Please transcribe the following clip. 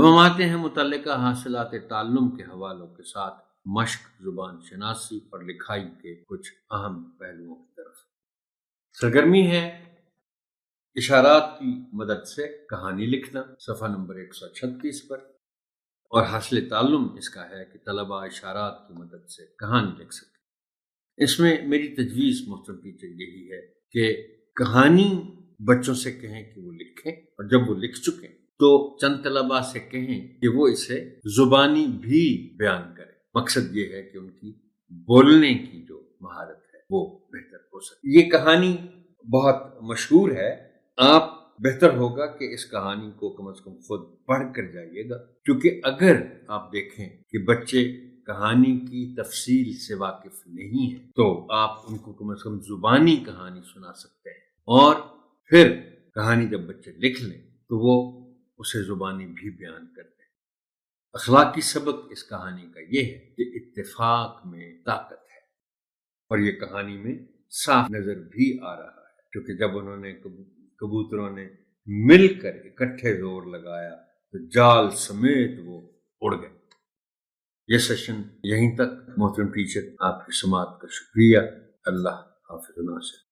اب ہم آتے ہیں متعلقہ حاصلات تعلم کے حوالوں کے ساتھ مشق، زبان شناسی اور لکھائی کے کچھ اہم پہلوؤں کی طرف۔ سرگرمی ہے اشارات کی مدد سے کہانی لکھنا، صفحہ نمبر 136 پر، اور حاصل تعلم اس کا ہے کہ طلبہ اشارات کی مدد سے کہانی لکھ سکیں۔ اس میں میری تجویز محترم ٹیچر یہی ہے کہ کہانی بچوں سے کہیں کہ وہ لکھیں، اور جب وہ لکھ چکیں تو چند طلبہ سے کہیں کہ وہ اسے زبانی بھی بیان کریں۔ مقصد یہ ہے کہ ان کی بولنے کی جو مہارت ہے وہ بہتر ہو سکے۔ یہ کہانی بہت مشہور ہے، آپ بہتر ہوگا کہ اس کہانی کو کم از کم خود پڑھ کر جائیے گا، کیونکہ اگر آپ دیکھیں کہ بچے کہانی کی تفصیل سے واقف نہیں ہیں تو آپ ان کو کم از کم زبانی کہانی سنا سکتے ہیں، اور پھر کہانی جب بچے لکھ لیں تو وہ اسے زبانی بھی بیان کرتے ہیں۔ اخلاقی سبق اس کہانی کا یہ ہے کہ اتفاق میں طاقت ہے، اور یہ کہانی میں صاف نظر بھی آ رہا ہے، کیونکہ جب انہوں نے کبوتروں نے مل کر اکٹھے زور لگایا تو جال سمیت وہ اڑ گئے۔ یہ سیشن یہیں تک۔ محترم ٹیچر، آپ کی سماعت کا شکریہ۔ اللہ حافظ ناصر۔